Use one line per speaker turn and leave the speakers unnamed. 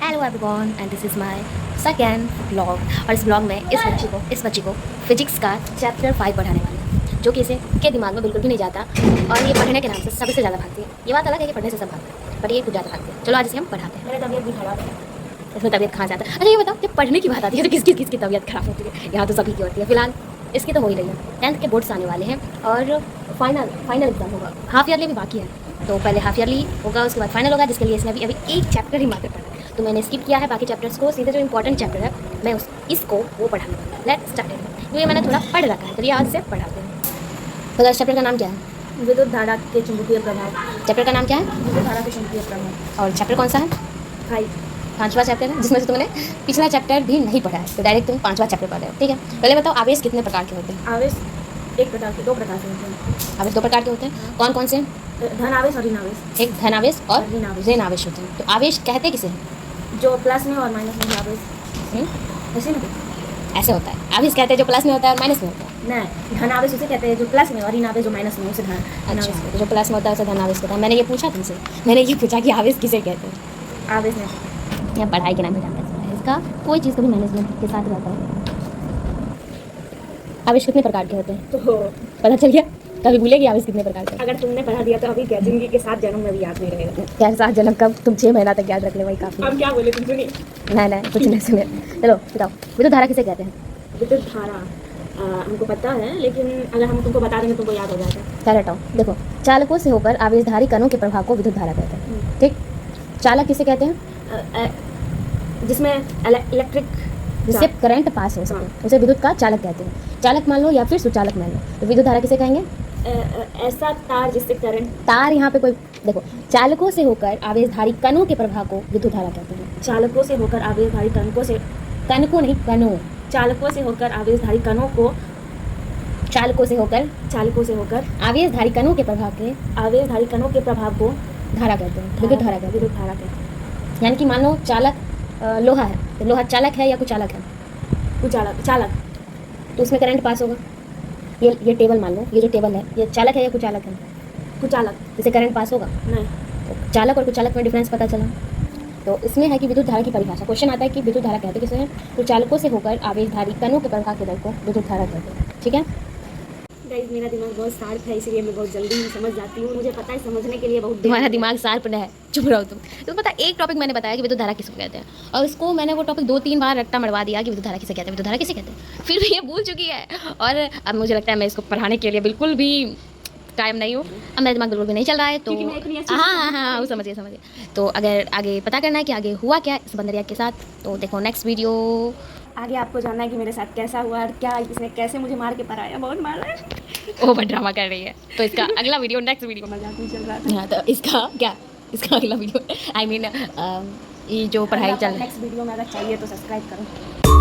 Hello everyone and this is my second blog. और इस blog में इस बच्ची को फिजिक्स का चैप्टर 5 पढ़ाने वाले हैं, जो कि इसे के दिमाग में बिल्कुल भी नहीं जाता और ये पढ़ने के नाम से सबसे ज़्यादा भागती है। ये बात अलग है कि पढ़ने से सब भागते हैं, पर ये कुछ ज़्यादा भागती है। चलो आज इसे हम पढ़ाते हैं। मेरी तबीयत भी खराब है। इसमें तबीयत कहाँ जाता है? अच्छा ये बताओ, जब पढ़ने की बात आती है तो किसकी तबीयत खराब होती है? यहाँ तो सभी की होती है। फिलहाल इसकी तो हो ही रही है। 10th के बोर्ड्स आने वाले हैं और फाइनल एग्जाम होगा। हाफ ईयरली भी बाकी है, तो पहले हाफ ईयरली होगा, उसके बाद फाइनल होगा, जिसके लिए इसने अभी एक चैप्टर ही मात्र पढ़ा है। तो मैंने स्किप किया है बाकी चैप्टर्स को, सीधे जो इंपॉर्टेंट चैप्टर है मैं इसको वो पढ़ाने वाली हूँ। लेट्स स्टार्ट इट, क्योंकि मैंने थोड़ा पढ़ रखा है, तो ये आज से पढ़ाते हैं। तो इस चैप्टर का नाम क्या है?
विद्युत धारा के चुंबकीय प्रभाव।
चैप्टर का नाम क्या है?
विद्युत धारा के चुंबकीय प्रभाव।
और चैप्टर कौन सा है?
5।
5वां चैप्टर है, जिसमें से तुमने पिछला चैप्टर भी नहीं पढ़ा है, तो डायरेक्ट तुम 5वां चैप्टर पढ़ रहे हो। ठीक है, पहले बताओ आवेश कितने प्रकार के होते हैं?
आवेश दो प्रकार से होते हैं।
आवेश 2 प्रकार के होते हैं। कौन कौन से?
धन आवेश और ऋण आवेश।
एक धन आवेश और
ऋण आवेश।
ऋण आवेश होते हैं। तो आवेश कहते किसे हैं?
जो प्लस में और माइनस में आवेश ऐसे ना
ऐसे होता है। आवेश कहते हैं जो प्लस में होता है और माइनस में होता है।
नहीं, धन आवेश उसे कहते हैं जो प्लस में, और ऋण आवेश जो माइनस में, उसे धन
अच्छा,
आवेश
तो जो प्लस में होता है उसे धन आवेश कहता है। मैंने ये पूछा तुमसे, मैंने ये पूछा कि आवेश किसे कहते हैं।
आवेश नहीं।
या पढ़ाई के नाम पे जानते हैं इसका कोई चीज़ कभी मैनेजमेंट के साथ रहता है। आवेश कितने प्रकार के होते हैं
तो
पता चल गया? कभी भूलेगी आवेश कितने प्रकार के?
अगर तुमने पढ़ा दिया तो अभी क्या जिंदगी के 7 जन्म में भी याद नहीं रहेगा।
क्या 7 जन्म कब? तुम 6 महीना तक याद रख ले, वही काफ़ी।
अब क्या बोले तुम सुनिए।
नहीं कुछ नहीं सुने। चलो बताओ, विद्युत धारा किसे कहते हैं?
विद्युत धारा हमको पता है, लेकिन अगर हम तुमको बता देंगे तुमको याद हो जाएगा।
क्या हटाओ, देखो चालकों से होकर आवेशधारी कणों के प्रभाव को विद्युत धारा कहते हैं। ठीक, चालक किसे कहते हैं?
जिसमें इलेक्ट्रिक
जिससे करंट पास हो सके उसे विद्युत का चालक कहते हैं। चालक मान लो या फिर सुचालक मान लो, तो विद्युत धारा किसे कहेंगे?
ऐसा तार जिससे करंट,
तार यहाँ पे कोई, देखो चालकों से होकर आवेशधारी कणों के प्रभाव को विद्युत धारा कहते हैं।
चालकों से होकर आवेशधारी कणों से,
कणकों नहीं, कणों।
चालकों से होकर आवेशधारी कणों को,
चालकों से होकर आवेशधारी कणों के प्रभाव के
आवेशधारी कणों के प्रभाव को
धारा कहते हैं, विद्युत धारा कहते हैं।
विद्युत धारा कहते हैं।
यानी कि मान लो चालक लोहा है, तो लोहा चालक है या कुचालक है?
चालक
तो उसमें करंट पास होगा। ये टेबल मान लो, ये जो टेबल है ये चालक है या कुचालक है?
कुचालक।
जिससे करंट पास होगा।
नहीं,
तो चालक और कुचालक में डिफरेंस पता चला। तो इसमें है कि विद्युत धारा की परिभाषा, क्वेश्चन आता है कि विद्युत धारा कहते किसे हैं? तो चालकों से होकर आवेशधारी कणों के प्रभाव के दल को विद्युत धारा कहते हैं। ठीक है
गाइस, मेरा दिमाग बहुत शार्प है, इसलिए मैं बहुत जल्दी ही समझ जाती हूँ। मुझे पता है समझने के लिए बहुत
तुम्हारा दिमाग शार्प है, चुप रहो तुम। तो पता एक टॉपिक मैंने बताया कि विद्युत धारा किसको कहते हैं, और इसको मैंने वो टॉपिक 2-3 बार रट्टा मरवा दिया कि विद्युत धारा किसे कहते हैं, विद्युत धारा किसे कहते हैं, फिर भी ये भूल चुकी है। और अब मुझे लगता है मैं इसको पढ़ाने के लिए बिल्कुल भी टाइम नहीं हूँ, अब मेरा दिमाग बिल्कुल भी नहीं चल रहा है। तो हाँ वो समझिए। तो अगर आगे पता करना है कि आगे हुआ क्या इस बंदरिया के साथ, तो देखो नेक्स्ट वीडियो।
आगे आपको जानना है कि मेरे साथ कैसा हुआ और क्या इसने कैसे मुझे मार के पराया, बहुत मारा है।
ओवर ड्रामा कर रही है, तो इसका अगला वीडियो नेक्स्ट वीडियो।
मजाक नहीं चल रहा था।
हाँ, तो इसका अगला वीडियो आई मीन ये जो पढ़ाई चल रही है
नेक्स्ट वीडियो में अगर चाहिए तो सब्सक्राइब करो।